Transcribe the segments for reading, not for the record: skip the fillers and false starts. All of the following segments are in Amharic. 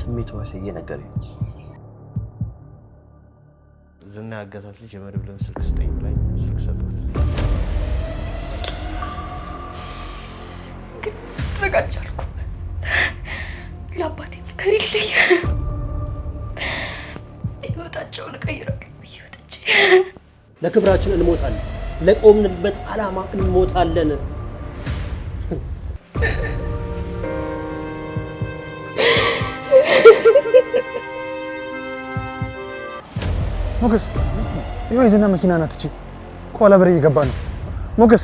ስሜቱ ወሰየ ነገር ዝና ያጋታት ልጅ የመድብልን ስልክ ስጠኝ ብላኝ ስልክ ሰጥቷት ረጋጫልኩ ለአባቴ ከሪልኝ ህይወታቸውን ቀይራለሁ ይወጣች ለክብራችን እንሞታለን ለቆምንበት ዓላማ እንሞታለን ሞገስ ይሄው የዝና መኪና ናት እቺ ኮላ ብሬ እየገባ ነው ሞገስ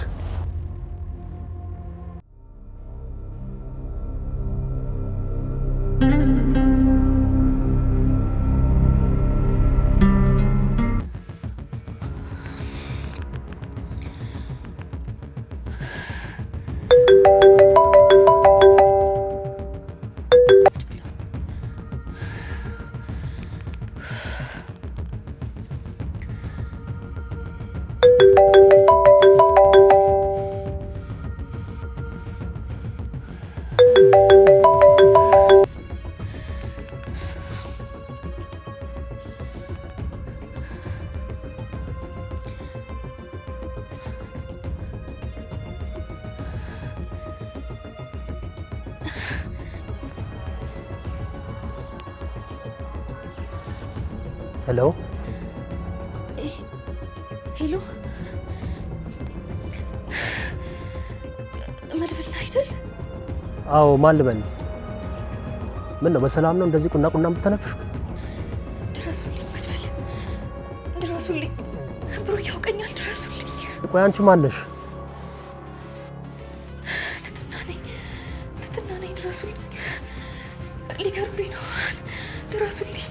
Hello? Hello? መድብል አይደል? አዎ ማን ልበል? ምን ነው በሰላም ነው እንደዚህ ቁና የምትተነፍሽ? ድረሱልኝ መድብል ድረሱልኝ ብሩክ ያውቀኛል ድረሱልኝ ቆይ አንቺ ማን ነሽ? ትትና ነኝ ድረሱልኝ ሊገሩልኝ ነው ድረሱልኝ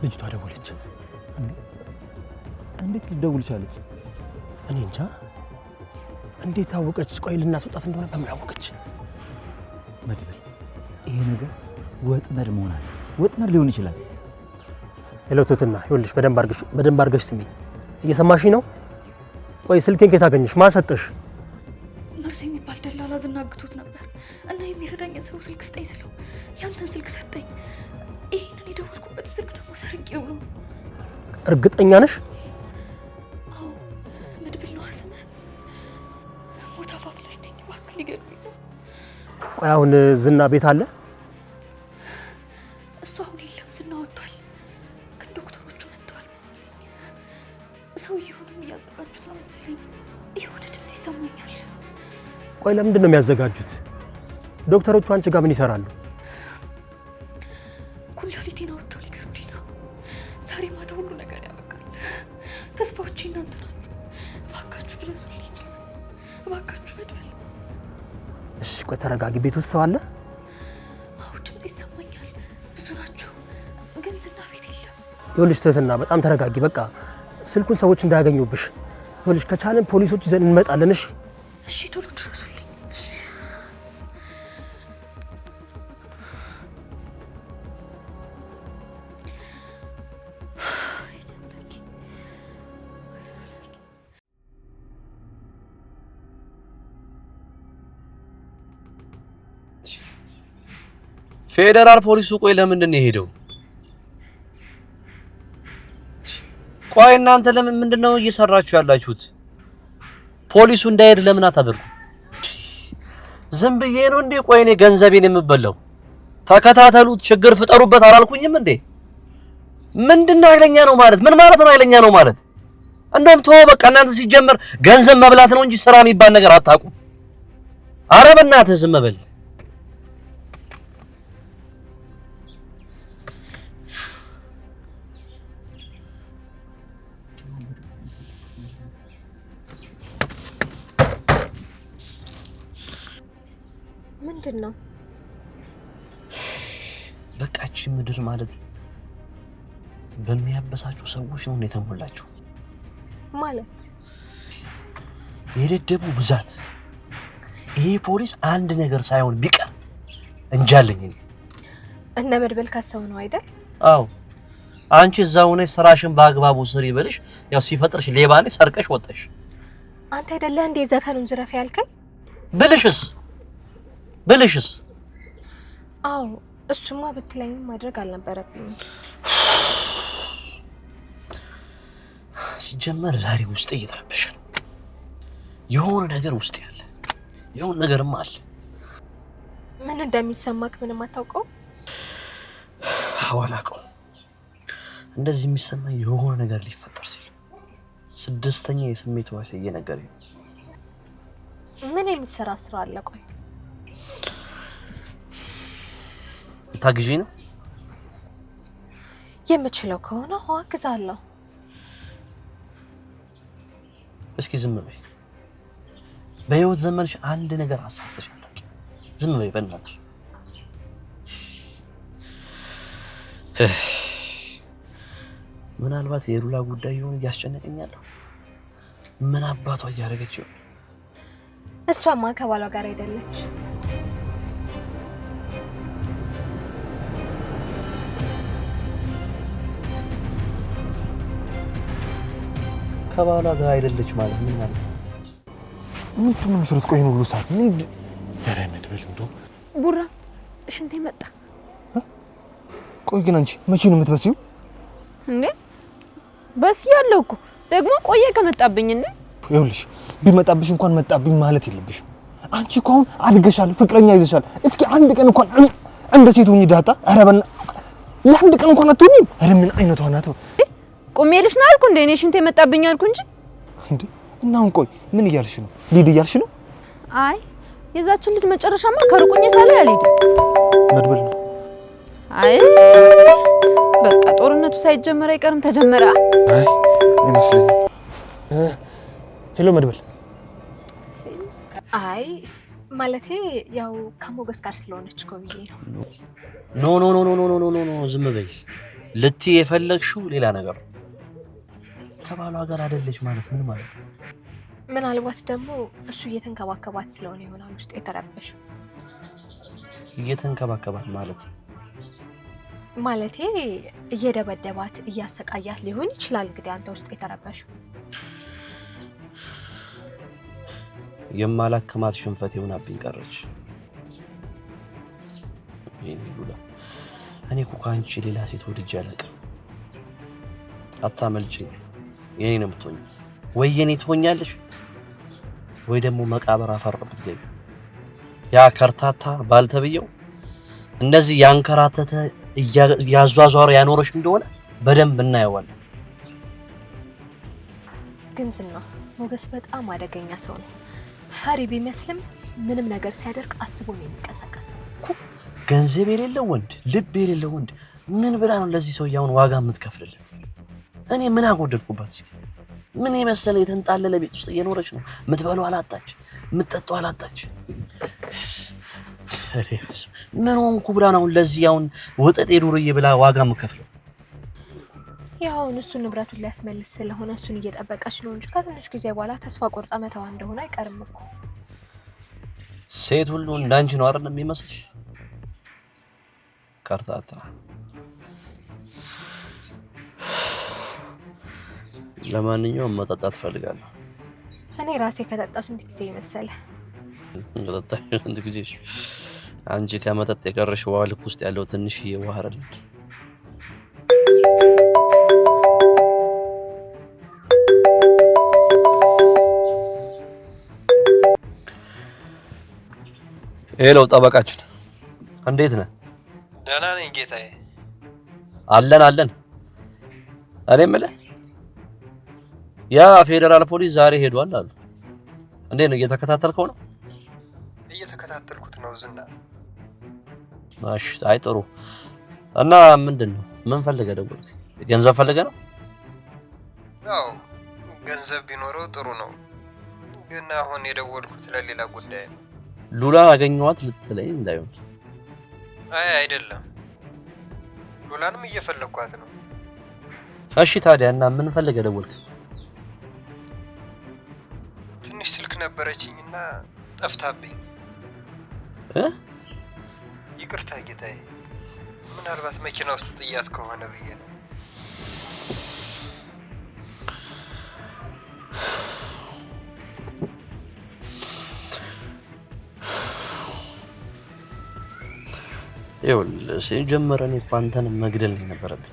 ልጅቷ ደወለች እንዴት ልደውል ቻለች እኔ እንጃ እንዴት አወቀች ቆይ ልናስወጣት እንደሆነ በምን አወቀች መድብል ይሄ ነገር ወጥመድ መሆን አለ ወጥመድ ሊሆን ይችላል ሄሎ ትትና ይኸውልሽ በደንብ አድርገሽ ስሚ እየሰማሽኝ ነው ቆይ ስልኬን ከየት አገኘሽ ማን ሰጠሽ መርሴ የሚባል ደላላ ዝናግቶት ነበር እና የሚረዳኝ ሰው ስልክ ስጠኝ ስለው ያንተን ስልክ ሰጠኝ ይሄንን የደወልኩበት ስልክ ደግሞ ሰርቄው ነው እርግጠኛ ነሽ አዎ መድብል ነው አስመህ ሞት አፋፍ ላይ ነኝ እባክህ ሊገሉኝ ነው ቆይ አሁን ዝና ቤት አለ እሱ አሁን የለም ዝና ወጥቷል ግን ዶክተሮቹ መጥተዋል መሰለኝ ሰውየውንም እያዘጋጁት ነው መሰለኝ የሆነ ድምፅ ይሰማኛል ቆይ ለምንድን ነው የሚያዘጋጁት ዶክተሮቹ አንቺ ጋር ምን ይሰራሉ ኩላሊቴን አውጥተው ሊገሉኝ ነው ዛሬ ማታ ሁሉ ነገር ያበቃል ተስፋዎቼ እናንተ ናችሁ እባካችሁ ድረሱልኝ እባካችሁ መድብል እሺ ቆይ ተረጋጊ ቤት ውስጥ ሰው አለ አዎ ድምፅ ይሰማኛል ብዙ ናቸው ግን ዝና ቤት የለም ይኸውልሽ ትህትና በጣም ተረጋጊ በቃ ስልኩን ሰዎች እንዳያገኙብሽ ይኸውልሽ ከቻለን ፖሊሶች ይዘን እንመጣለን እሺ ቶሎ ድረሱልኝ ፌደራል ፖሊሱ ቆይ ለምንድን ነው የሄደው? ቆይ እናንተ ለምን ምንድነው እየሰራችሁ ያላችሁት? ፖሊሱ እንዳይሄድ ለምን አታደርጉ? ዝም ብዬ ነው እንዴ? ቆይ እኔ ገንዘቤን የምበላው ተከታተሉት፣ ችግር ፍጠሩበት አላልኩኝም እንዴ? ምንድነው ኃይለኛ ነው ማለት? ምን ማለት ነው ኃይለኛ ነው ማለት? እንደውም ተው በቃ እናንተ ሲጀመር ገንዘብ መብላት ነው እንጂ ስራ የሚባል ነገር አታውቁም። ኧረ በእናትህ ዝም በል። ምንድነው? በቃች ምድር ማለት በሚያበሳጩ ሰዎች ነው የተሞላችው። ማለት የደደቡ ብዛት ይሄ ፖሊስ አንድ ነገር ሳይሆን ቢቀር እንጃለኝ እነ መድበል ካሰው ነው አይደል? አዎ አንቺ እዛው ነሽ ስራሽን በአግባቡ ስሪ በልሽ ያው ሲፈጥርሽ ሌባ ነሽ ሰርቀሽ ወጣሽ። አንተ አይደለ እንዴ ዘፈኑን ዝረፍ ያልከኝ? ብልሽስ ብልሽስ? አዎ እሱማ ብትለኝም ማድረግ አልነበረብኝም። ሲጀመር ዛሬ ውስጥ እየተረበሸ ነው። የሆነ ነገር ውስጥ ያለ የሆነ ነገርም አለ። ምን እንደሚሰማክ ምንም አታውቀው? አዋላቀው እንደዚህ የሚሰማኝ የሆነ ነገር ሊፈጠር ሲል ስድስተኛ የስሜት ዋሴ እየነገረኝ ነው። ምን የሚሰራ ስራ አለ? ቆይ ታግዢ ነው? የምችለው ከሆነ አግዛለሁ። እስኪ ዝም በይ። በህይወት ዘመንሽ አንድ ነገር አሳክተሽ አታውቂም። ዝም በይ በእናትሽ። ምናልባት የሉላ ጉዳይ ይሆን እያስጨነቀኝ ያለው? ምን አባቷ እያደረገች ይሆን? እሷማ ከባሏ ጋር አይደለች። ከባሏ ጋር አይደለች ማለት ምን ማለት ነው? ምንድን ነው መሰረት? ቆይ ነው ሁሉ ሰዓት ምን ያረ መድበል እንደው ቡራ ሽንቴ መጣ። ቆይ ግን አንቺ መቼ ነው የምትበሲው እንዴ? በስ ያለው እኮ ደግሞ ቆየ ከመጣብኝ እንዴ? ይኸውልሽ ቢመጣብሽ እንኳን መጣብኝ ማለት የለብሽም። አንቺ እኮ አሁን አድገሻል፣ ፍቅረኛ ይዘሻል። እስኪ አንድ ቀን እንኳን እንደ ሴት ሆኚ ዳጣ። ኧረ ለአንድ ቀን እንኳን አትሆኚም? ኧረ ምን አይነቷ ናት? ቆሜልሽ ነው አልኩ እንዴ? እኔ ሽንቴ መጣብኝ አልኩ እንጂ እንዴ። እና አሁን ቆይ ምን እያልሽ ነው? ሊድ እያልሽ ነው? አይ የዛችን ልጅ መጨረሻማ ከሩቁኝ ሳለ አልሄድም። መድበል ነው። አይ በቃ ጦርነቱ ሳይጀመር አይቀርም ተጀመረ። አይ አይመስለኝም። ሄሎ መድበል። አይ ማለቴ ያው ከሞገስ ጋር ስለሆነች እኮ ብዬ ነው። ኖ ኖ ኖ ኖ ኖ ኖ ኖ ዝም በይ። ልትይ የፈለግሽው ሌላ ነገር ነው። ከባሏ ጋር አይደለች ማለት ምን ማለት ነው? ምናልባት ደግሞ እሱ እየተንከባከባት ስለሆነ ይሆናል ውስጥ የተረበሸው። እየተንከባከባት ማለት ማለቴ እየደበደባት እያሰቃያት ሊሆን ይችላል። እንግዲህ አንተ ውስጥ የተረበሸው የማላከማት ሽንፈት ይሆናብኝ ቀረች። የኔ ሉላ እኔ እኮ ከአንቺ ሌላ ሴት ወድጄ አላውቅም። አታመልጭኝ። የኔ ነው የምትሆኝ። ወይ የኔ ትሆኛለሽ ወይ ደግሞ መቃብር አፈር ብትገቢ። ያ ከርታታ ባልተብየው እንደዚህ ያንከራተተ ያዟዟረ ያኖረሽ እንደሆነ በደንብ እናየዋለን። ግን ዝና ሞገስ በጣም አደገኛ ሰው ነው። ፈሪ ቢመስልም ምንም ነገር ሲያደርግ አስቦ ነው የሚንቀሳቀሰው። ገንዘብ የሌለው ወንድ፣ ልብ የሌለው ወንድ ምን ብላ ነው ለዚህ ሰው ያውን ዋጋ የምትከፍልለት? እኔ ምን አጎደልኩባት? እስኪ ምን የመሰለ የተንጣለለ ቤት ውስጥ እየኖረች ነው። የምትበላው አላጣች፣ የምትጠጣው አላጣች። ምን ሆንኩ ብላ ነው ለዚህ ያውን ወጠጤ ዱርዬ ብላ ዋጋ የምትከፍለው? ያው እሱ ንብረቱን ሊያስመልስ ስለሆነ እሱን እየጠበቀች ነው እንጂ ከትንሽ ጊዜ በኋላ ተስፋ ቆርጣ መተዋ እንደሆነ አይቀርም እኮ። ሴት ሁሉ እንዳንቺ ነው አይደል የሚመስልሽ? ከርታታ። ለማንኛውም መጠጣት ፈልጋለሁ። እኔ ራሴ ከጠጣሁ ስንት ጊዜ መሰለ? መጠጣት ስንት ጊዜ? አንቺ ከመጠጥ የቀረሽ ውሃ ልክ ውስጥ ያለው ትንሽ ውሃ አይደል? ሄሎ ጠበቃችን፣ እንዴት ነህ? ደህና ነኝ ጌታዬ። አለን። እኔ የምልህ ያ ፌደራል ፖሊስ ዛሬ ሄዷል አሉ። እንዴት ነው? እየተከታተልከው ነው? እየተከታተልኩት ነው ዝና። እሺ፣ አይ ጥሩ። እና ምንድን ነው? ምን ፈልገህ ደወልክ? ገንዘብ ፈልገህ ነው? ያው ገንዘብ ቢኖረው ጥሩ ነው፣ ግን አሁን የደወልኩት ለሌላ ጉዳይ ነው። ሉላን አገኘኋት ልትለኝ እንዳይሆን? አይ አይደለም፣ ሉላንም እየፈለኳት ነው። እሺ ታዲያ እና ምን ፈልገህ ደወልክ? ትንሽ ስልክ ነበረችኝና ጠፍታብኝ። ይቅርታ ጌታዬ፣ ምናልባት መኪና ውስጥ ጥያት ከሆነ ብዬ ነው። ይኸውልህ ሲጀመር እኔ እኮ አንተን መግደል ነው የነበረብኝ።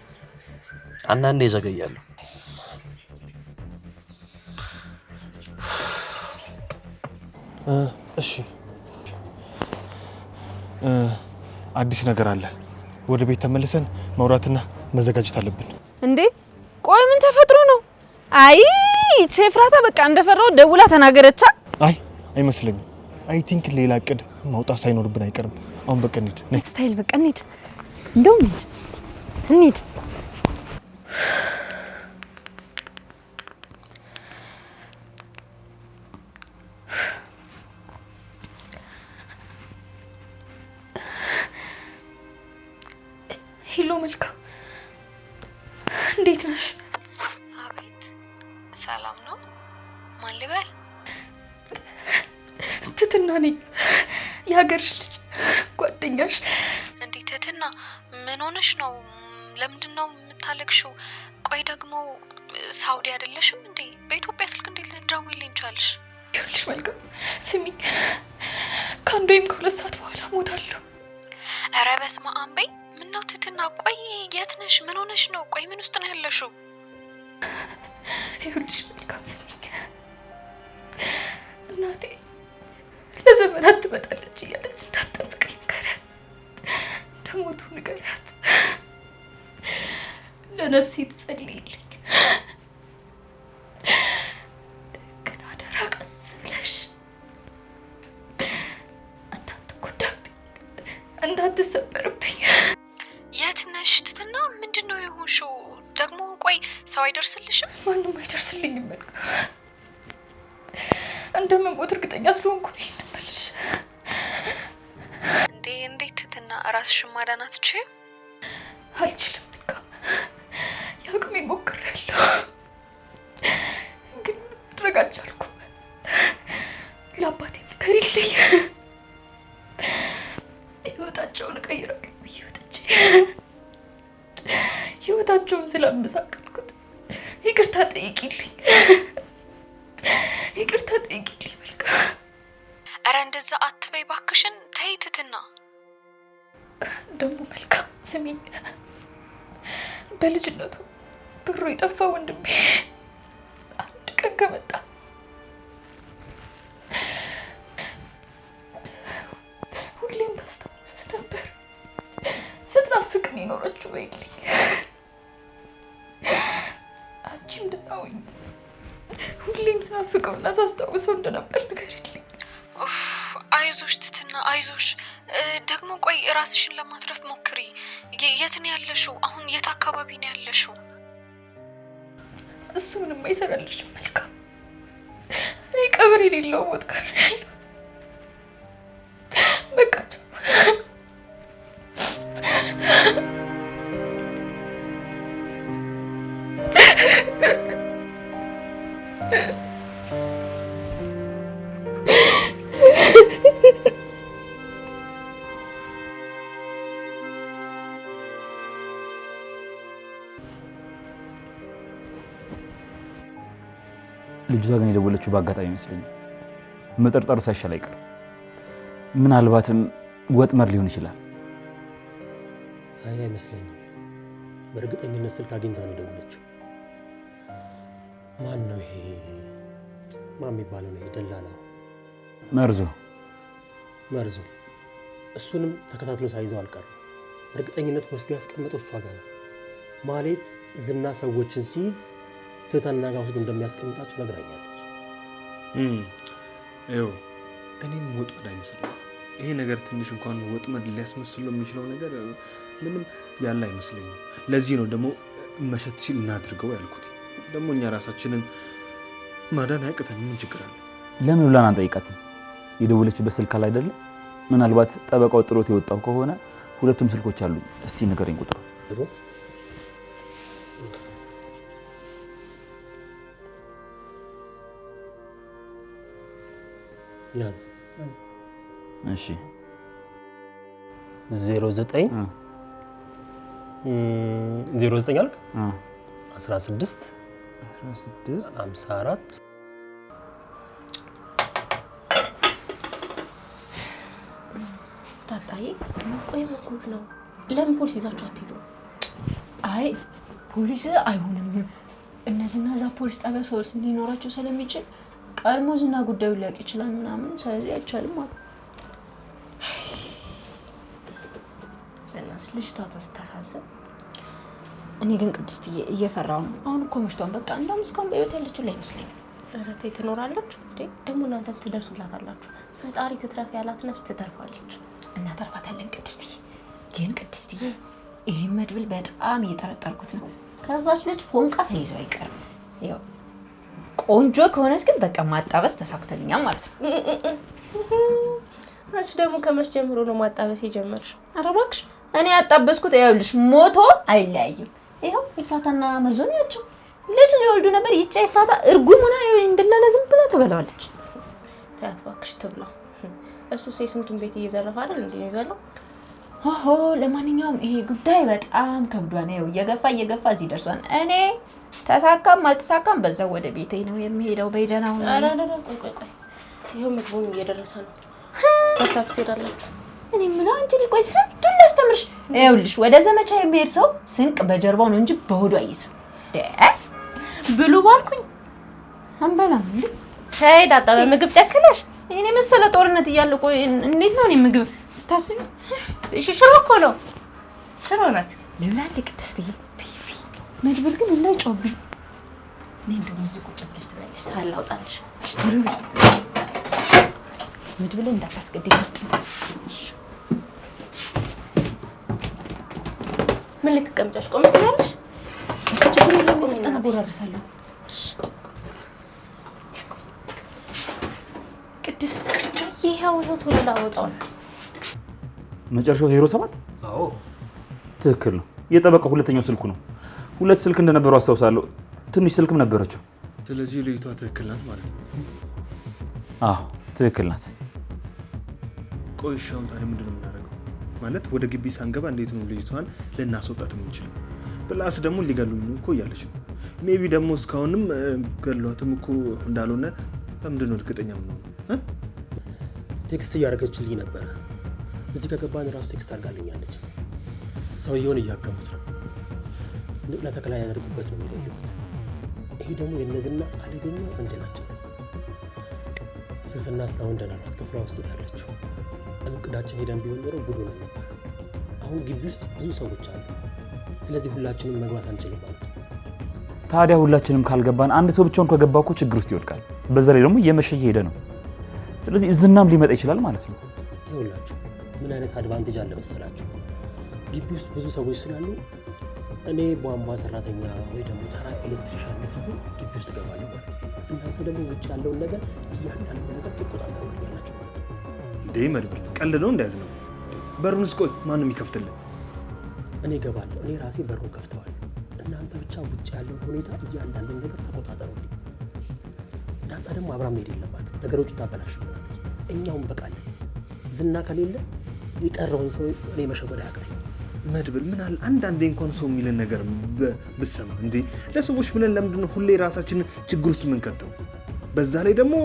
አንዳንዴ ይዘገያለሁ። እሺ አዲስ ነገር አለ። ወደ ቤት ተመልሰን ማውራትና መዘጋጀት አለብን። እንዴ ቆይ ምን ተፈጥሮ ነው? አይ ቼፍራታ በቃ እንደፈራው ደውላ ተናገረቻ። አይ አይመስለኝም። አይ ቲንክ ሌላ እቅድ ማውጣት ሳይኖርብን አይቀርም። አሁን በቃ እንሂድ። ስታይል በቃ እንሂድ። እንደውም እንሂድ። ሄሎ መልካም፣ እንዴት ነሽ? አቤት ሰላም ነው? ማን ልበል? ትትና ነኝ፣ የሀገርሽ ልጅ ጓደኛሽ። እንዴ ትትና ምን ሆነሽ ነው? ለምንድን ነው የምታለቅሽው? ቆይ ደግሞ ሳውዲ አይደለሽም እንዴ? በኢትዮጵያ ስልክ እንዴት ልትደውይልኝ ቻልሽ? ይኸውልሽ መልካም ስሚኝ፣ ከአንድ ወይም ከሁለት ሰዓት በኋላ እሞታለሁ። ኧረ በስመ አብ በይ። ምነው ትትና? ቆይ የት ነሽ? ምን ሆነሽ ነው? ቆይ ምን ውስጥ ነው ያለሽው? ይኸውልሽ መልካም ስሚኝ፣ እናቴ ለዘመናት ትመጣለች እያለች እንዳትጠብቀኝ ንገሪያት። እንደሞቱ ንገሪያት። ለነፍሴ ትጸልይልኝ። ግን አደራ ቀስ ብለሽ እንዳትጎዳብኝ፣ እንዳትሰበርብኝ። የት ነሽ ትትና? ምንድነው የሆንሽው ደግሞ? ቆይ ሰው አይደርስልሽም? ማንም አይደርስልኝም መልካም። እንደምሞት እርግጠኛ ስለሆንኩ ነው ይሄን እምልሽ። እንዴት ትትና? ራስሽን ማዳን አትችይም? አልችልም መልካም፣ የአቅሜን ሞክሬያለሁ፣ ግን ማድረግ አልቻልኩም። ለአባቴ ንገሪልኝ፣ ህይወታቸውን እቀይራለሁ ብዬ ወጥቼ ህይወታቸውን ስላመሳቀልኩት ይቅርታ ጠይቂልኝ፣ ይቅርታ ጠይቂልኝ መልካም። ኧረ እንደዛ አትበይ ባክሽን፣ ተይ ትትና። ደግሞ መልካም ስሚኝ፣ በልጅነቱ ብሩ የጠፋ ወንድሜ አንድ ቀን ከመጣ ሁሌም ታስታውስ ነበር። ስትናፍቅን የኖረችው በይልኝ። አንቺም እንደናውኝ ሁሌም ስናፍቀውና ሳስታውሰው እንደነበር ንገሪልኝ። አይዞሽ ትትና አይዞሽ። ደግሞ ቆይ ራስሽን ለማትረፍ ሞክሪ። የት ነው ያለሽው? አሁን የት አካባቢ ነው ያለሽው? እሱ ምንም አይሰራልሽም መልካም። እኔ ቀብር የሌለው ሞት ጋር ያለው በቃቸው። ልጅቷ ግን የደወለችው በአጋጣሚ ይመስለኛል። መጠርጠሩ ሳይሻል አይቀርም። ምናልባትም ወጥመድ ሊሆን ይችላል። አይ አይመስለኝም። በእርግጠኝነት ስልክ አግኝታ ነው የደወለችው። ማን ነው ይሄ? ማን የሚባለው ነው ደላላው? መርዞ። እሱንም ተከታትሎ ሳይዘው አልቀረም። እርግጠኝነት ወስዶ ያስቀመጠው እሷ ጋር ነው። ማለት ዝና ሰዎችን ሲይዝ ትህትና ጋር ወስዶ እንደሚያስቀምጣቸው ነግራኛለች። ይኸው እኔም ወጥመድ አይመስለኝም። ይሄ ነገር ትንሽ እንኳን ወጥመድ ሊያስመስለው የሚችለው ነገር ምንም ያለ አይመስለኝም። ለዚህ ነው ደግሞ መሸት ሲል እናድርገው ያልኩት። ደግሞ እኛ ራሳችንን ማዳን ያቅተን ምን ችግር አለ? ለምን ብለን አንጠይቃትም? የደወለችበት ስልክ አለ አይደለ? ምናልባት ጠበቃው ጥሎት የወጣው ከሆነ ሁለቱም ስልኮች አሉ። እስቲ ንገረኝ ቁጥሩ። ያዝ። እሺ 09 09 አልክ? 16 54 ዳጣ አይ ቆይ ምን ጉድ ነው? ለምን ፖሊስ ይዛችሁ አትሄዱ? አይ ፖሊስ አይሆንም። እነዚህና እዛ ፖሊስ ጣቢያ ሰዎች ሊኖራቸው ስለሚችል ቀድሞ ዝና ጉዳዩ ሊያውቅ ይችላል ምናምን፣ ስለዚህ አይቻልም አሉ። በእናትሽ ልጅቷ ታስታሳዝን። እኔ ግን ቅድስትዬ እየፈራሁ ነው። አሁን እኮ መሽቷን በቃ እንደውም እስካሁን በህይወት ያለችው ላይ አይመስለኝም። ኧረ ተይ ትኖራለች እንዴ? ደግሞ እናንተም ትደርሱላታላችሁ። ፈጣሪ ትትረፍ ያላት ነፍስ ትተርፋለች። እናተርፋታለን ቅድስትዬ። ግን ቅድስትዬ ይሄን መድብል በጣም እየጠረጠርኩት ነው። ከዛች ልጅ ፎንቃ ሳይዘው አይቀርም። ያው ቆንጆ ከሆነች ግን በቃ ማጣበስ ተሳክቶልኛል ማለት ነው። አንቺ ደግሞ ከመች ጀምሮ ነው ማጣበስ የጀመርሽው? ኧረ እባክሽ እኔ ያጣበስኩት ይኸውልሽ ሞቶ አይለያይም። ይኸው ኤፍራታና መርዞን ያቸው ልጅ ሊወልዱ ነበር። ይቻ ኤፍራታ እርጉም ሆና እንደላለ ዝም ብላ ትበላዋለች። ተያት እባክሽ ትብላ። እሱ የስንቱን ቤት እየዘረፈ አይደል እንዴ የሚበላው? ኦሆ ለማንኛውም ይሄ ጉዳይ በጣም ከብዷል። ነው እየገፋ እዚህ ደርሷል። እኔ ተሳካም አልተሳካም በዛው ወደ ቤቴ ነው የሚሄደው። በይደናው ነው። አረ ቆይ ይሄው ምግቡን እየደረሰ ነው። ወጣት ትሄዳላችሁ። እኔ ምን አንቺ ልጅ ቆይ ስንቱን ላስተምርሽ። ይኸውልሽ ወደ ዘመቻ የሚሄድ ሰው ስንቅ በጀርባው ነው እንጂ በሆዱ አይይዝም። ብሉ ባልኩኝ አንበላም እንዴ? ሄዳ አጣበ ምግብ ጨክነሽ እኔ መሰለ ጦርነት እያለ ቆይ እንዴት ነው እኔ ምግብ ስታስቢ? እሺ ሽሮ እኮ ነው። ሽሮ ናት። ለምን አንዴ ቅድስትዬ ቢቢ መድብል ግን እንዳይጮብኝ። እኔ እንደውም እዚህ ቁጭ ብለሽ ትበያለሽ። ሳላውጣልሽ እሺ ትሉ መድብል እንዳታስገድኝ ነፍጥ። ምን ልትቀምጫሽ? ቆመሽ ትላለሽ። ችግር የለም ፈጣን አቦራርሳለሁ። ቅድስት ይሄው ቶሎ ላወጣው ነው። መጨረሻው 07? አዎ ትክክል ነው። የጠበቀው ሁለተኛው ስልኩ ነው። ሁለት ስልክ እንደነበረው አስታውሳለሁ። ትንሽ ስልክም ነበረችው። ስለዚህ ልጅቷ ትክክል ናት ማለት ነው? አዎ ትክክል ናት። ቆይ እሺ አሁን ታዲያ ምንድን ነው የምናደርገው? ማለት ወደ ግቢ ሳንገባ እንዴት ነው ልጅቷን ልናስወጣት የምንችለው? ፕላስ ደግሞ ሊገሉኝ እኮ እያለች ነው። ሜቢ ደግሞ እስካሁንም ገሏትም እኮ እንዳልሆነ ለምንድን ነው እርግጠኛ የምንሆነው? ቴክስት እያደረገችልኝ ነበረ። እዚህ ከገባን ራሱ ቴክስት አድርጋልኛለች። ሰውየውን እያገሙት ነው። ንቅለ ተከላ ያደርጉበት ነው የሚፈልጉት። ይሄ ደግሞ የእነዚህና አደገኛ ወንጀላቸው ነው። ትህትና እስካሁን ደህና ናት። ክፍሏ ውስጥ ያለችው እቅዳችን ሄደን ቢሆን ኖሮ ጉድ ሆነን ነበር። አሁን ግቢ ውስጥ ብዙ ሰዎች አሉ። ስለዚህ ሁላችንም መግባት አንችልም ማለት ነው። ታዲያ ሁላችንም ካልገባን አንድ ሰው ብቻውን ከገባ እኮ ችግር ውስጥ ይወድቃል። በዛ ላይ ደግሞ እየመሸ እየሄደ ነው። ስለዚህ ዝናም ሊመጣ ይችላል ማለት ነው። ይኸውላችሁ ምን አይነት አድቫንቴጅ አለ መሰላችሁ? ግቢ ውስጥ ብዙ ሰዎች ስላሉ እኔ ቧንቧ ሰራተኛ ወይ ደግሞ ተራ ኤሌክትሪሻን መስዬ ግቢ ውስጥ እገባለሁ ማለት ነው። እናንተ ደግሞ ውጭ ያለውን ነገር እያንዳንዱ ነገር ትቆጣጠሩልኛላችሁ ማለት ነው። እንዴ መድብል ቀልድ ነው እንዳያዝ ነው። በሩንስ ቆይ ማን ነው የሚከፍትልን? እኔ እገባለሁ። እኔ ራሴ በሩን ከፍተዋለሁ። እናንተ ብቻ ውጭ ያለውን ሁኔታ እያንዳንዱን ነገር ተቆጣጠሩልኝ። ዳጣ ደግሞ አብራ መሄድ የለባትም። ነገሮች ታበላሽብናለች። እኛውን በቃለን። ዝና ከሌለ የቀረውን ሰው እኔ መሸወድ አያቅተኝ። መድብል ምን አለ አንዳንዴ እንኳን ሰው የሚለን ነገር ብሰማ እንዴ። ለሰዎች ብለን ለምንድን ነው ሁሌ ራሳችንን ችግር ውስጥ የምንከተው? በዛ ላይ ደግሞ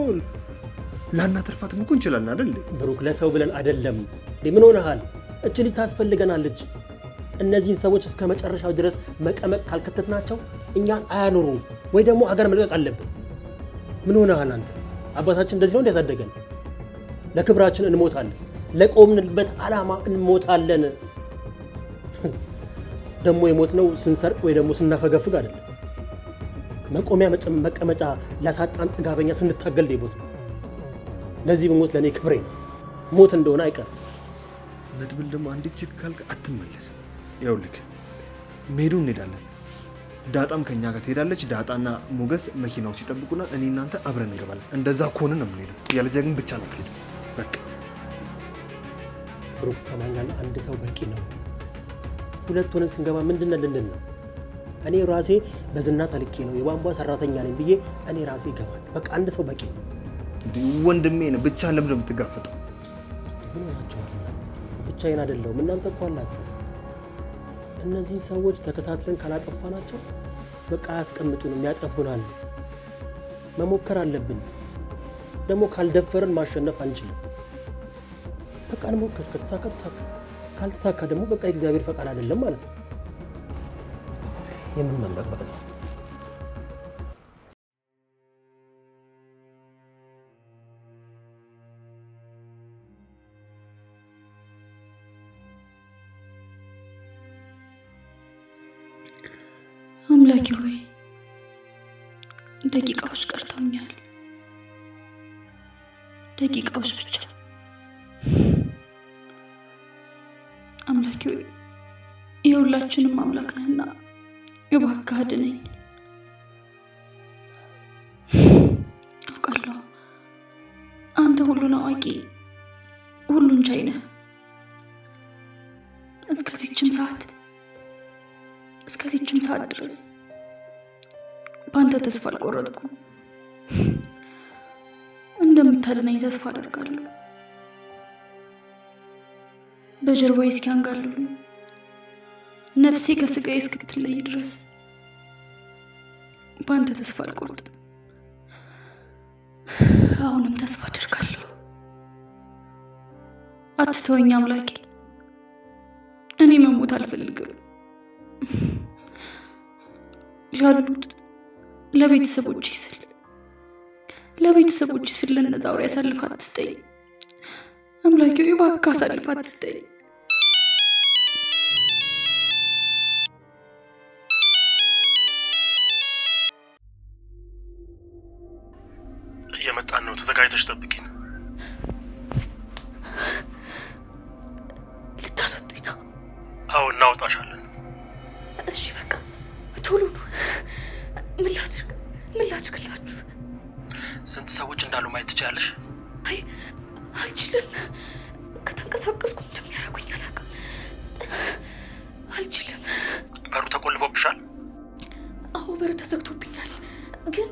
ላናተርፋትም እኮ እንችላለን አይደል? ብሩክ ለሰው ብለን አይደለም። ምን ሆነሃል? እች ልጅ ታስፈልገናለች። እነዚህን ሰዎች እስከ መጨረሻው ድረስ መቀመቅ ካልከተትናቸው እኛን አያኖሩም፣ ወይ ደግሞ ሀገር መልቀቅ አለብን። ምን ሆነሃል አንተ? አባታችን እንደዚህ ነው እንዲያሳደገን። ለክብራችን እንሞታለን፣ ለቆምንበት ዓላማ እንሞታለን። ደግሞ የሞትነው ስንሰርቅ ወይ ደግሞ ስናፈገፍግ አይደለም። መቆሚያ መቀመጫ ላሳጣን ጥጋበኛ ስንታገል ነው። ለዚህ ሞት ለኔ ክብሬ ነው። ሞት እንደሆነ አይቀርም። መድብል ደግሞ አንዲት ችግር ካልክ አትመለስ። ይኸውልህ ሜዱ እንሄዳለን። ዳጣም ከኛ ጋር ትሄዳለች። ዳጣና ሞገስ መኪናው ሲጠብቁና እኔ እናንተ አብረን እንገባለን። እንደዛ ከሆነ ነው የምንሄደው። ያለዚያ ግን ብቻ ነው የምትሄደው። በቃ ብሩክ ትሰማኛለህ? አንድ ሰው በቂ ነው። ሁለት ሆነን ስንገባ ምንድነው ልንል ነው? እኔ ራሴ በዝና ተልኬ ነው የቧንቧ ሰራተኛ ነኝ ብዬ እኔ ራሴ ይገባል። በቃ አንድ ሰው በቂ ነው። ወንድሜ ነው ብቻ ለምን ነው የምትጋፈጠው? ምን ሆናችኋል? ብቻዬን አይደለሁም፣ እናንተ እኮ አላችሁ። እነዚህ ሰዎች ተከታትለን ካላጠፋናቸው በቃ አያስቀምጡንም፣ ያጠፉናል። መሞከር አለብን። ደግሞ ካልደፈርን ማሸነፍ አንችልም። በቃ በቃ እንሞክር። ከተሳካ ተሳካ፣ ካልተሳካ ደግሞ በቃ የእግዚአብሔር ፈቃድ አይደለም ማለት ነው። የምን መንበቅበቅ ነው? አምላኬ ሆይ ደቂቃዎች ቀርተውኛል። ደቂቃዎች ብቻ። አምላኬ ሆይ የሁላችንም አምላክ ነህና እባክህ አድነኝ። አውቃለሁ አንተ ሁሉን አዋቂ፣ ሁሉን ቻይ ነህ። እስከዚህችም ሰዓት ድረስ በአንተ ተስፋ አልቆረጥኩም። እንደምታድነኝ ተስፋ አደርጋለሁ። በጀርባዬ እስኪያንጋልሉኝ ነፍሴ ከስጋዬ እስክትለይ ድረስ በአንተ ተስፋ አልቆርጥም። አሁንም ተስፋ አደርጋለሁ። አትተወኝ አምላኬ። እኔ መሞት አልፈልግም። ላሉት ለቤተሰቦቼ ስል ለነዛ አውሬ አሳልፈህ አትስጠኝ አምላኬ። እባክህ አሳልፈህ አትስጠኝ። እየመጣን ነው። ተዘጋጅተሽ ጠብቂን። ልታስወጡኝ ነው? አዎ እናወጣሻለን። እሺ በቃ ቶሎ ነው። ምን ላድርግላችሁ? ስንት ሰዎች እንዳሉ ማየት ትችያለሽ? አይ አልችልም። ከተንቀሳቀስኩ እንደሚያደርጉኝ አላውቅም። አልችልም። በሩ ተቆልፎብሻል? አዎ በር ተዘግቶብኛል። ግን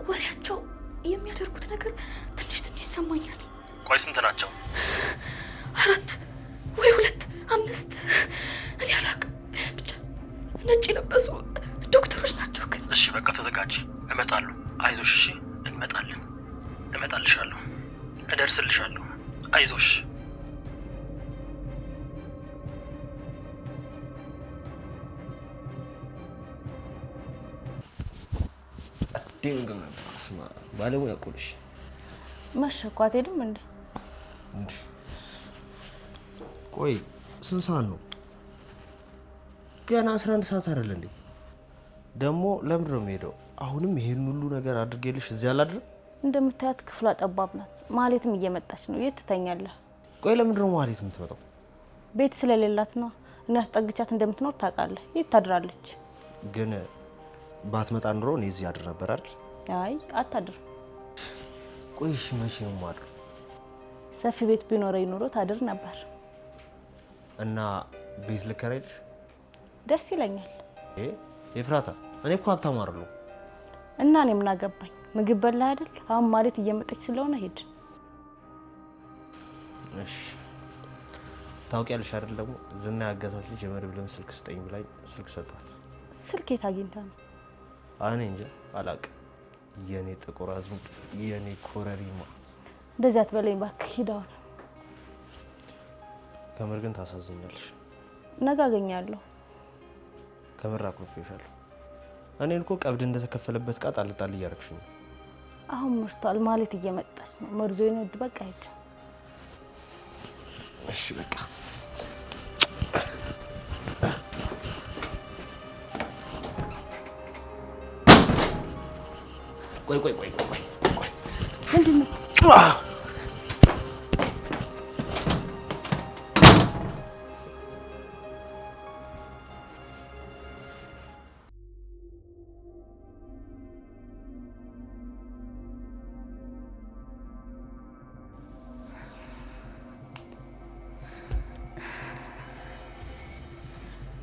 ወሬያቸው የሚያደርጉት ነገር ትንሽ ይሰማኛል። ቆይ ስንት ናቸው? 4 ወይ 2 5 እኔ አላውቅም። ብቻ ነጭ የለበሱ ዶክተሮች ናቸው። ግን እሺ በቃ ተዘጋጂ። እመጣለሁ። አይዞሽ። እሺ እንመጣለን። እመጣልሻለሁ። እደርስልሻለሁ። አይዞሽ። ጸዴም ነበር። ስማ ባለሙያ ቆልሽ መሸኳ አትሄድም እንዴ? ቆይ ስንት ሰዓት ነው? ገና 11 ሰዓት አይደል እንዴ? ደግሞ ለምንድን ነው የምሄደው? አሁንም ይሄን ሁሉ ነገር አድርጌልሽ እዚህ አላድርም? እንደምታያት ክፍሏ ጠባብ ናት። ማለትም እየመጣች ነው። የት ትተኛለህ? ቆይ ለምንድን ነው ማለት የምትመጣው? ቤት ስለሌላት ነው። እና አስጠግቻት እንደምትኖር ታውቃለህ። የት ታድራለች? ግን ባትመጣ ኑሮ እኔ እዚህ አድር ነበር አይደል? አይ አታድር። ቆይ እሺ መቼ ነው የማድረው? ሰፊ ቤት ቢኖረኝ ኑሮ ታድር ነበር። እና ቤት ልከራይልሽ? ደስ ይለኛል። ኤፍራታ እኔ እኮ ሀብታም አይደለሁ። እና እኔ ምን አገባኝ? ምግብ በላ አይደል? አሁን ማለት እየመጣች ስለሆነ ሄድ። እሺ ታውቂያለሽ አይደል? ደግሞ ዝና ያገታት ልጅ የመድብልን ስልክ ስጠኝ ብላኝ ስልክ ሰጣት። ስልክ የት አግኝታ ነው? እኔ እንጃ አላውቅም። የኔ ጥቁር አዝሙድ፣ የኔ ኮረሪማ። እንደዚያ አትበለኝ እባክህ። ሂድ አሁን። ከምር ግን ታሳዝኛለሽ። ነገ አገኛለሁ። ከምር አኩርፌሻለሁ። እኔን እኮ ቀብድ እንደተከፈለበት ቃጥ አልጣል እያረግሽ ነው። አሁን መርቷል። ማለት እየመጣች ነው። መርዞ ይነድ። በቃ ሂድ። እሺ በቃ ቆይ ምንድን ነው?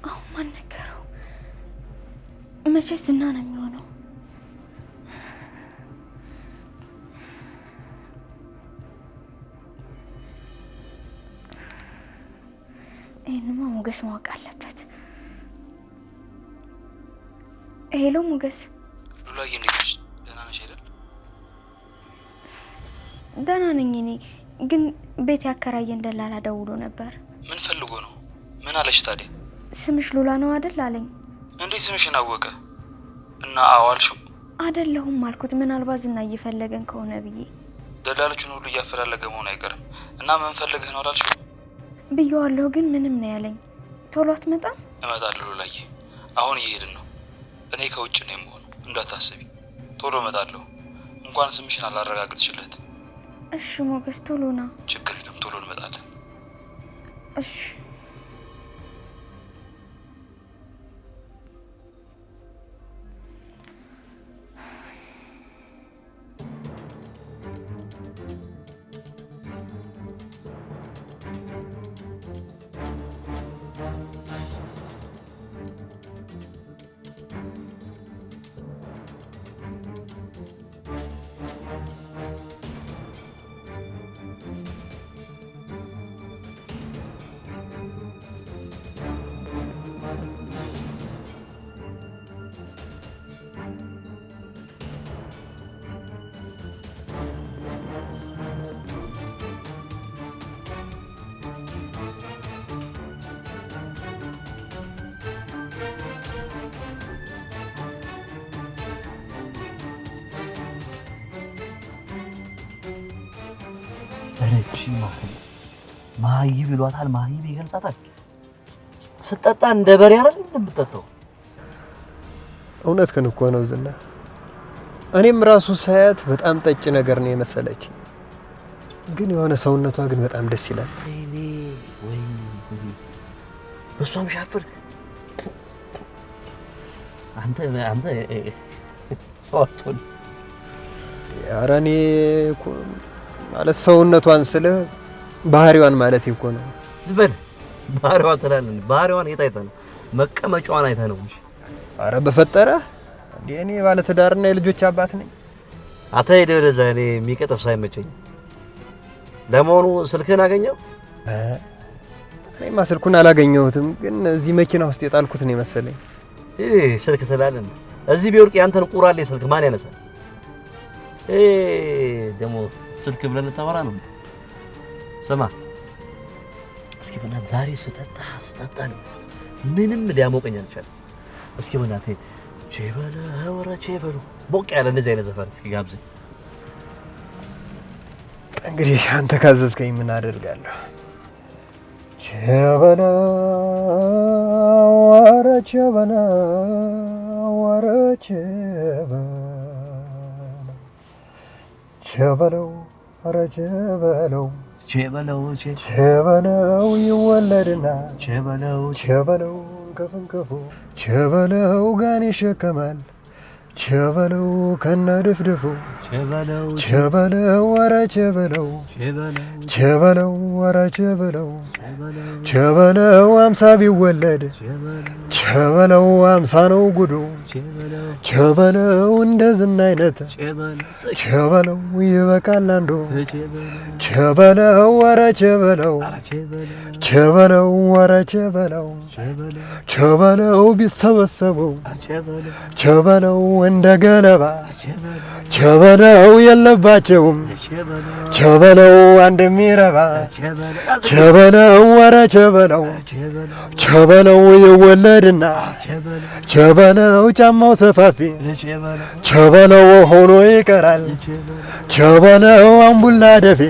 አሁን ማን ነገረው? መቼስ ዝና ነው የሚሆነው። ይሄንማ ሞገስ ማወቅ አለበት። ሄሎ ሞገስ። ሉላዬ እንዴት ነሽ? ደህና ነሽ አይደል? ደህና ነኝ። እኔ ግን ቤት ያከራየን ደላላ ደውሎ ነበር። ምን ፈልጎ ነው? ምን አለሽ ታዲያ? ስምሽ ሉላ ነው አይደል አለኝ። እንዴት ስምሽን አወቀ? እና አዋልሽው? አይደለሁም አልኩት። ምናልባት ዝና እየፈለገን ከሆነ ብዬ። ደላሎቹን ሁሉ እያፈላለገ መሆን አይቀርም። እና ምን ፈልገህ ነው አላልሽው? ብየዋለሁ ግን ምንም ነው ያለኝ። ቶሎ አትመጣም? እመጣለሁ ሉላዬ፣ አሁን እየሄድን ነው። እኔ ከውጭ ነው የምሆነው፣ እንዳታስቢ። ቶሎ እመጣለሁ። እንኳን ስምሽን አላረጋግጥሽለት። እሺ ሞገስ ቶሎ ና። ችግር የለም፣ ቶሎ እንመጣለን። እሺ ረቺ ማሂ ብሏታል። ማሂ ይገልጻታል። ስትጠጣ እንደ በሬ አይደል እንደምትጠጣው? እውነት እኮ ነው ዝና። እኔም ራሱ ሳያት በጣም ጠጭ ነገር ነው የመሰለች፣ ግን የሆነ ሰውነቷ ግን በጣም ደስ ይላል። ወይ በሷም ሻፍርክ አንተ ሰውቷል። ኧረ እኔ እኮ ማለት ሰውነቷን ስለ ባህሪዋን ማለት እኮ ነው። ዝበል ባህሪዋን ትላለህ። ባህሪዋን የት አይተህ ነው? መቀመጫዋን አይተህ ነው እንጂ። ኧረ በፈጠረ እኔ ባለ ትዳርና የልጆች አባት ነኝ። አታሄድ ወደዛ። እኔ የሚቀጥፍ ሳይመቸኝ። ለመሆኑ ስልክህን አገኘው? እኔማ ስልኩን አላገኘሁትም፣ ግን እዚህ መኪና ውስጥ የጣልኩት ነው የመሰለኝ። ስልክ ትላለህ። እዚህ ቢወርቅ ያንተን ቁራሌ ስልክ ማን ያነሳል? ደግሞ ስልክ ብለን ልታወራ ነው? ስማ እስኪ በእናትህ ዛሬ ስጠጣ ነው ምንም ሊያሞቀኝ አልቻለም። እስኪ በእናትህ ቼበለው ሞቅ ያለ እንደዚህ አይነት ዘፈን እስኪ ጋብዘኝ። እንግዲህ አንተ ካዘዝከኝ ምን አደርጋለሁ? ቼበለው ኧረ ቼበለው ኧረ ቼበለው ኧረ ቼበለው ይወለድና ቼበለው ከፍንከፉ ቼበለው ጋን ይሸከማል ቸበለው ከነድፍድፉ ቸበለው ወረ ቸበለው ወረ ቸበለው አምሳ ቢወለድ ቸበለው አምሳ ነው ጉዱ ቸበለው እንደ ዝና አይነት ቸበለው ይበቃል አንዱ ቸበለው ወረ ቸበለው ወረ ቸበለው ቢሰበሰቡ ቸበለው እንደ ገለባ ቸበለው የለባቸውም ቸበለው አንድ የሚረባ ቸበለው ወረ ቸበለው ይወለድና ቸበለው ጫማው ሰፋፊ ቸበለው ሆኖ ይቀራል ቸበለው አምቡላ ደፊ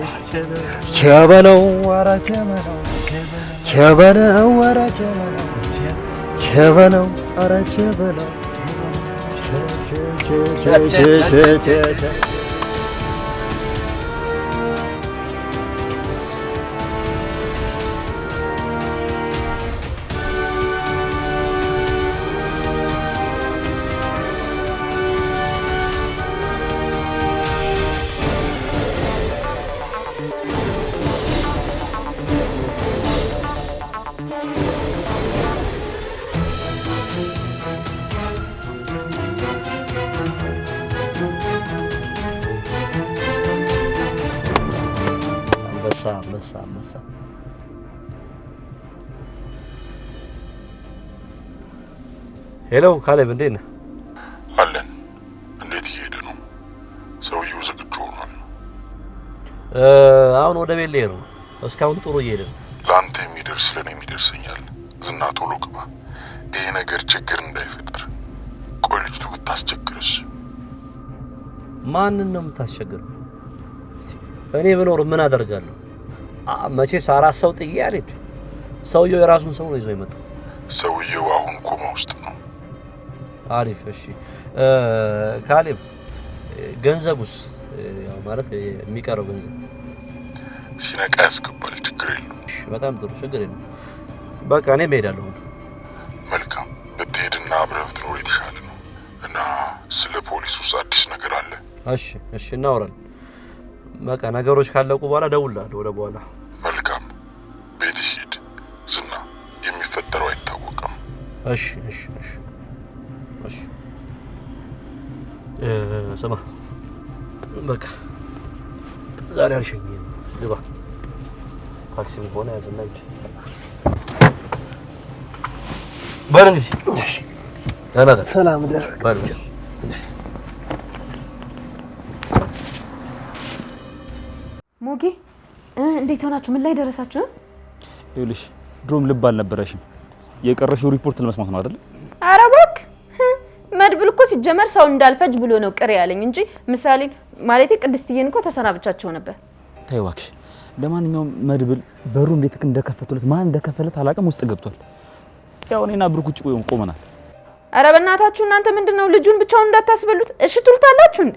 ቸበለው ወረ ቸበለው ወረ ቸበለው ወረ ቸበለው አንበሳ ሄሎ ካሌብ እንዴት ነህ? አለን። እንዴት እየሄደ ነው? ሰውየው ዝግጁ ሆኗል? አሁን ወደ ቤት ልሄድ ነው። እስካሁን ጥሩ እየሄደ ነው። ለአንተ የሚደርስ ለኔ የሚደርሰኛል። ዝና ቶሎ ግባ። ይሄ ነገር ችግር እንዳይፈጠር። ቆይ ልጅቱ ብታስቸግርስ? ማንን ነው የምታስቸግረው? እኔ ብኖር ምን አደርጋለሁ? መቼስ አራት ሰው ጥዬ አልሄድ። ሰውየው የራሱን ሰው ነው ይዞ የመጣው። ሰውየው አሁን ኮማ ውስጥ ነው። አሪፍ። እሺ ካሌብ፣ ገንዘቡስ? ያው ማለት የሚቀረው ገንዘብ ሲነቃ ያስገባል። ችግር የለውም። በጣም ጥሩ፣ ችግር የለም። በቃ እኔ እሄዳለሁ። መልካም። ብትሄድና አብረህ ብትኖር የተሻለ ነው። እና ስለ ፖሊሱስ አዲስ ነገር አለ? እሺ እናወራለን። በቃ ነገሮች ካለቁ በኋላ እደውልልሃለሁ ወደ በኋላ። መልካም። ቤት ሂድ ዝና፣ የሚፈጠረው አይታወቅም። እሺ ስማ፣ በቃ ዛሬ አልሸኝም። ግባ። ታክሲም ሆነ ያዝና ሂድ። በል እንግዲህ። እሺ ሰላም ደረግ በል። ሞጌ እንዴት ሆናችሁ? ምን ላይ ደረሳችሁ? ይኸውልሽ ድሮም ልብ አልነበረሽም። የቀረሽው ሪፖርት ለመስማት ነው አይደል? ኧረ እባክህ መድብል እኮ ሲጀመር ሰው እንዳልፈጅ ብሎ ነው ቅር ያለኝ እንጂ ምሳሌ ማለቴ ቅድስትዬን እኮ ተሰናብቻቸው ነበር። ተይ እባክሽ። ለማንኛውም መድብል በሩ እንዴት እንደከፈቱለት ማን እንደከፈለት አላውቅም፣ ውስጥ ገብቷል። ያው እኔና ብሩክ ውጭ ቆመናል። ኧረ በእናታችሁ እናንተ ምንድነው ልጁን ብቻውን እንዳታስበሉት እሺ ትሉታላችሁ እንዴ?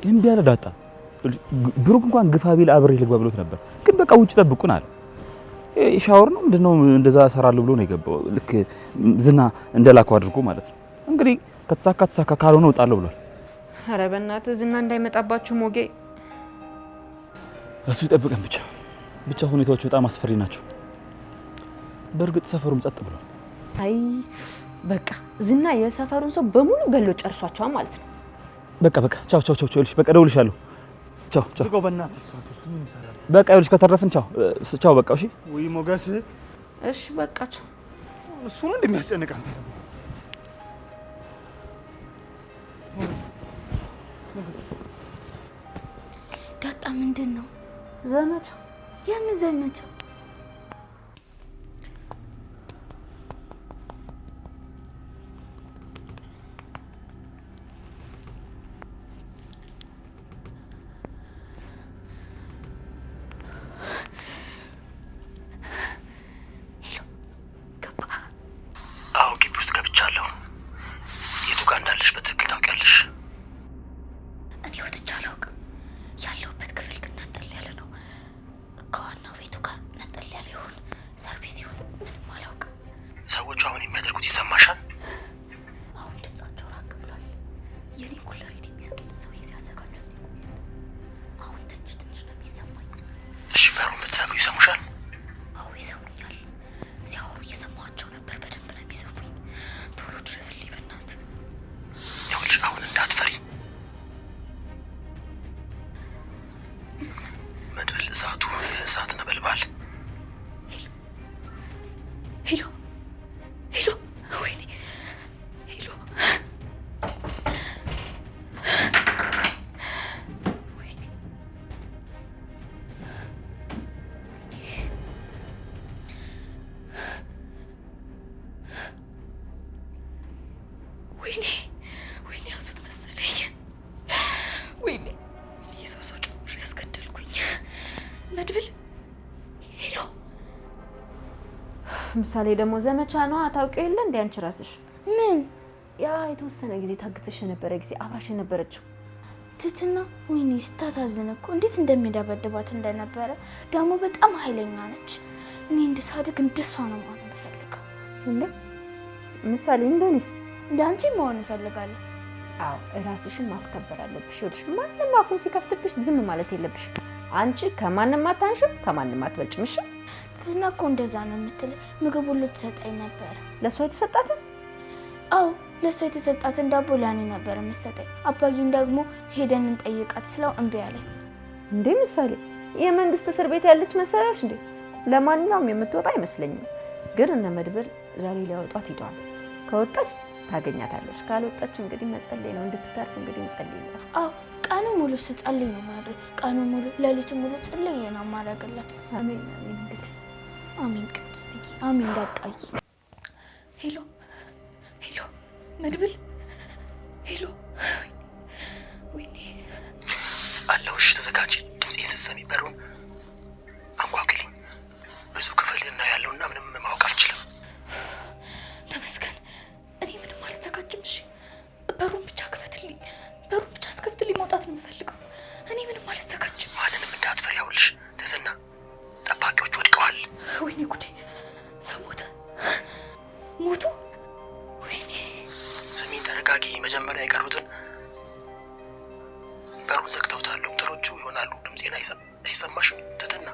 እምቢ አለ ዳጣ። ብሩክ እንኳን ግፋ ቢል አብሬ ልግባ ብሎት ነበር፣ ግን በቃ ውጭ ጠብቁን አለ። ሻወር ነው ምንድነው እንደዛ እሰራለሁ ብሎ ነው የገባው። ልክ ዝና እንደላከው አድርጎ ማለት ነው። እንግዲህ ከተሳካ ካልሆነ እወጣለሁ ብሏል። ኧረ በእናትህ ዝና እንዳይመጣባችሁ ሞጌ። እሱ ይጠብቀን ብቻ ሁኔታዎች በጣም አስፈሪ ናቸው። በእርግጥ ሰፈሩም ጸጥ ብሏል። አይ በቃ ዝና የሰፈሩን ሰው በሙሉ ገሎ ጨርሷቸዋል ማለት ነው። በቃ ቻው ይልሽ። በቃ እደውልልሻለሁ። ቻው ዝጋው በእናትህ። በቃ ይልሽ ከተረፍን ቻው በቃ እሺ። ወይ ሞገስ። እሺ በቃ ቻው። እሱ ነው እንደሚያስጨንቀን። ዳጣ ምንድን ነው? ዘመቻ? የምን ዘመቻ? አዎ ግቢ ውስጥ ገብቻለሁ። የቱ ጋር እንዳለሽ በትክክል ታውቂያለሽ? እኔ ወጥቼ አላውቅም። ያለሁበት ክፍል ግን ነጠል ያለ ነው። ከዋናው ቤቱ ጋር ነጠል ያለ ይሁን ሰርቪስ ይሁን ምንም አላውቅም። ሰዎቹ አሁን የሚያደርጉት ይሰማሻል? አሁን ድምጻቸው ራቅ ብሏል። የኔ ኩላሪት የሚሰጡትን ሰውዬ ሲያዘጋጁት ነው። አሁን ትንሽ ነው የሚሰማኝ። እሺ በሩን ብትሰብሩ ይሰሙሻል? አዎ ይሰሙኛል። ሲያወሩ እየሰማኋቸው ነበር። በደንብ ነው የሚሰሙኝ። ቶሎ ድረስልኝ በእናትህ። ይኸውልሽ አሁን እንዳትፈሪ። መድብል እሳቱ የእሳት ነበልባል። ሄሎ ወይኔ ሄሎ ወይኔ ያዙት መሰለኝ። ወይኔ የሰው ጨምሬ ያስገደልኩኝ። መድብል ሄሎ። ምሳሌ ደግሞ ዘመቻ ነው አታውቂው የለ እንዴ አንቺ ራስሽ? ምን? ያ የተወሰነ ጊዜ ታግተሽ የነበረ ጊዜ አብራሽ የነበረችው ትትና ወይኔ ስታሳዝን እኮ እንዴት እንደሚደበድባት እንደነበረ። ደግሞ በጣም ኃይለኛ ነች። እኔ እንድሳድግ እንደሷ ነው መሆን የምፈልገው። እንዴ ምሳሌ እንደኔስ? እንዳንቺ መሆን እፈልጋለሁ። አዎ ራስሽን ማስከበር አለብሽ። ይኸውልሽ ማንም አፉን ሲከፍትብሽ ዝም ማለት የለብሽ። አንቺ ከማንም አታንሽም፣ ከማንም አትበልጭም። እሺ ትትና እኮ እንደዛ ነው የምትል። ምግብ ሁሉ ትሰጠኝ ነበር። ለእሷ የተሰጣትን? አዎ ለእሷ የተሰጣትን ዳቦ ለእኔ ነበር የምትሰጠኝ። አባዬን ደግሞ ሄደን እንጠይቃት ስለው እምቢ አለኝ። እንዴ ምሳሌ የመንግስት እስር ቤት ያለች መሰለሽ እንዴ? ለማንኛውም የምትወጣ አይመስለኝም። ግን እነ መድብል ዛሬ ሊያወጧት ሄደዋል። ከወጣች ታገኛታለች። ካልወጣች እንግዲህ መጸለይ ነው እንድትተርፍ እንግዲህ እንጸልይላት። አዎ ቀኑ ሙሉ ስጸልይ ነው ማድረግ። ቀኑ ሙሉ ሌሊቱ ሙሉ ጸልይ ነው ማድረግላት። አሜን አሜን። እንግዲህ አሜን ቅድስትዬ አሜን። ዳጣዬ ሄሎ ሄሎ፣ መድብል ሄሎ። ወይኔ አለሁሽ፣ ተዘጋጂ። ድምጼን ስትሰሚ በሩን አንኳኩልኝ። ብዙ ክፍል እና ያለውና ምንም ማወቅ አልችልም። ተመስገን፣ እኔ ምንም አልዘጋጅም። እሺ በሩን ብቻ ክፈትልኝ፣ በሩን ብቻ አስከፍትልኝ። መውጣት ነው የምፈልገው። እኔ ምንም አልዘጋጅም። ማንንም እንዳትፈሪ። ያውልሽ ትህትና፣ ጠባቂዎች ወድቀዋል። ወይኔ ጉዴ! ሰው ሞተ? ሞቱ? ወይኔ! ስሚኝ፣ ተረጋጊ። መጀመሪያ የቀሩትን በሩን ዘግተውታል። ዶክተሮቹ ይሆናሉ። ድምጼን አይሰማሽም ትህትና?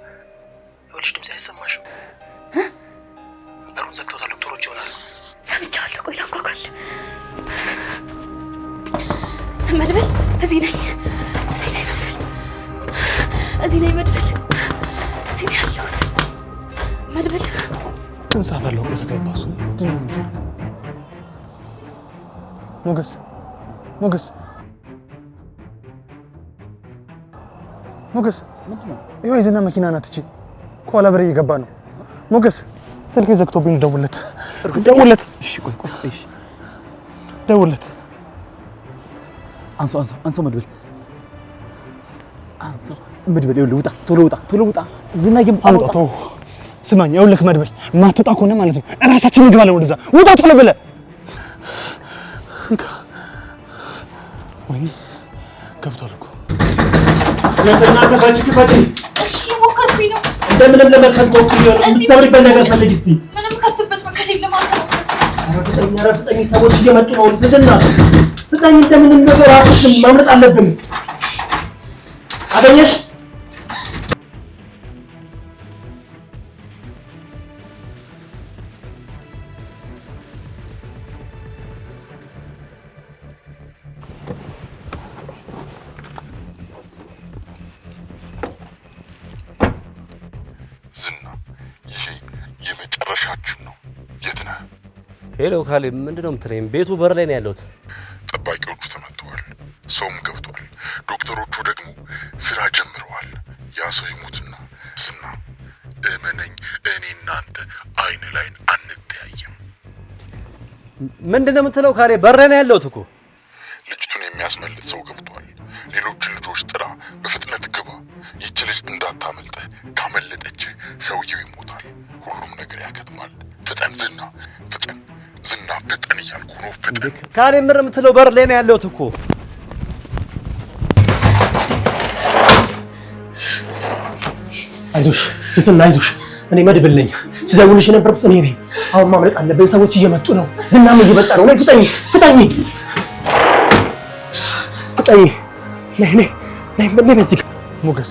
ይኸውልሽ ድምጼ አይሰማሽም። በሩን ዘግተውታል። ዶክተሮቹ ይሆናሉ። ሰምቻለሁ። ቆይ ላንኳኳል። መድብል፣ እዚህ ነኝ፣ እዚህ ነኝ መድብል፣ እዚህ ነኝ መድብል፣ እዚህ ነኝ ያለሁት መድብል። ስንት ሰዓት አለው? ከገባሱ ሞገስ ሞገስ ሞገስ፣ ይኸው የዝና መኪና ናት እቺ። ከኋላ በሬ እየገባ ነው። ሞገስ ስልክ ዘግቶብኝ፣ ደውለት ደውለት። እሺ ቆይ ቆይ፣ እሺ ደውለት። አንሳው መድብል፣ አንሳው መድብል። ይኸውልህ ውጣ፣ ቶሎ ውጣ፣ ቶሎ ውጣ። ዝና አምጣቶ ስማኝ፣ ይኸውልህ መድብል፣ ማትወጣ ከሆነ ማለት ነው እራሳችን እንገባለን ወደዛ። ውጣ ቶሎ ብለህ። ወይኔ ገብቷል እኮ። ለተና ክፈች። እሺ ሞከርኩኝ ነው። እንደምንም ለመከል ሞክሪ። የምትሰብሪበት ነገር ፈልጊ እስቲ። ምንም ከፍትበት መንገድ የለም። አልተሞከርኩም። ኧረ ፍጠኝ፣ ሰዎች እየመጡ ነው። ትህትና ፍጠኝ፣ እንደምንም ነገር አትስም፣ ማምለጥ አለብን። አገኘሽ? ዝና፣ ይሄ የመጨረሻችን ነው። የት ነህ? ሄሎ ካሌብ፣ ምንድን ነው የምትለኝ? ቤቱ በር ላይ ነው ያለሁት። ጠባቂዎቹ ተመተዋል፣ ሰውም ገብቷል። ዶክተሮቹ ደግሞ ስራ ጀምረዋል። ያ ሰው ይሙትና ዝና፣ እመነኝ፣ እኔ እናንተ አይን ላይን አንተያየም። ምንድን ነው የምትለው ካሌብ? በር ላይ ነው ያለሁት እኮ። ልጅቱን የሚያስመልጥ ሰው ገብቷል። ሌሎች ልጆች ጥራ፣ በፍጥነት ግባ። ይቺ ልጅ እንዳታመልጥህ። ካመለጠች ሰውየው ይሞታል፣ ሁሉም ነገር ያከትማል። ፍጠን ዝና፣ ፍጠን ዝና፣ ፍጠን እያልኩ ነው። ፍጠን ካሌብ፣ ምር የምትለው በር ላይ ነው ያለሁት እኮ። አይዞሽ ትህትና፣ አይዞሽ። እኔ መድብል ነኝ። ስደውልሽ የነበርኩት እኔ ነኝ። አሁን ማምለጥ አለብን። ሰዎች እየመጡ ነው። ዝናም እየመጣ ነው። ነይ ፍጠኝ፣ ፍጠኝ፣ ፍጠኝ። ነይ በዚህ ሞገስ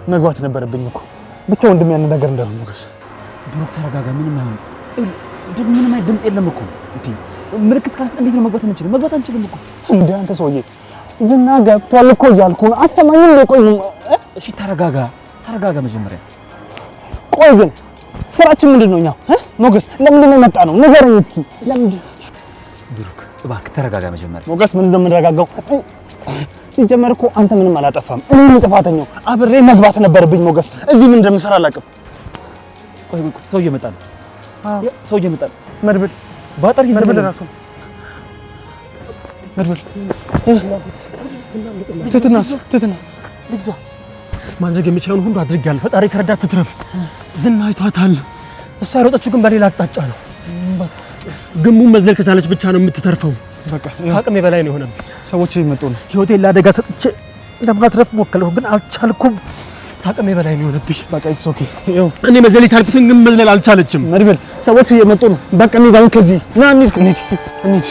መግባት ነበረብኝ እኮ። ብቻ ወንድም ያን ነገር እንዳይሆን ሞገስ። ብሩክ ተረጋጋ። ምንም አይሆንም። ምንም አይነት ድምጽ የለም እኮ። እንዴ ምልክት ካስ እንዴት ነው መግባት የምንችለው? መግባት አንችልም እኮ። እንዴ አንተ ሰውዬ፣ ዝና ገብቷል እኮ እያልኩ ነው። አሰማኝም እንዴ? ቆይ እሺ ተረጋጋ፣ ተረጋጋ መጀመሪያ። ቆይ ግን ስራችን ምንድን ነው? እኛ ሞገስ ለምንድን ነው የመጣ ነው? ንገረኝ እስኪ። ለምንድን? ብሩክ እባክህ ተረጋጋ መጀመሪያ። ሞገስ ምንድን ነው የምንረጋጋው? ሲጀመር እኮ አንተ ምንም አላጠፋም። እኔ ነኝ ጥፋተኛው። አብሬ መግባት ነበረብኝ ሞገስ። እዚህ ምን እንደምሰራ አላውቅም። ቆይ ሰው እየመጣ ነው። ሰው እየመጣ ነው። መድብል ባጠር መድብል ራሱ መድብል ትህትና ልጅቷ ማድረግ የሚችለውን ሁሉ አድርጋለሁ። ፈጣሪ ከረዳት ትትረፍ። ዝና አይቷታል። እሷ የሮጠችው ግን በሌላ አቅጣጫ ነው። ግንቡን መዝለል ከቻለች ብቻ ነው የምትተርፈው። በቃ ከአቅሜ በላይ ነው የሆነብኝ። ሰዎች እየመጡ ነው። ህይወቴን ለአደጋ ሰጥቼ ለማትረፍ ሞከርኩ፣ ግን አልቻልኩም። ከአቅሜ በላይ ነው የሆነብኝ። በቃ ኢትስ ኦኬ። ይኸው እኔ መዝለል የቻልኩትን ግን መዝለል አልቻለችም። መድብል ሰዎች እየመጡ ነው። በቃ እንሂድ አሁን ከዚህ ና እንሂድ።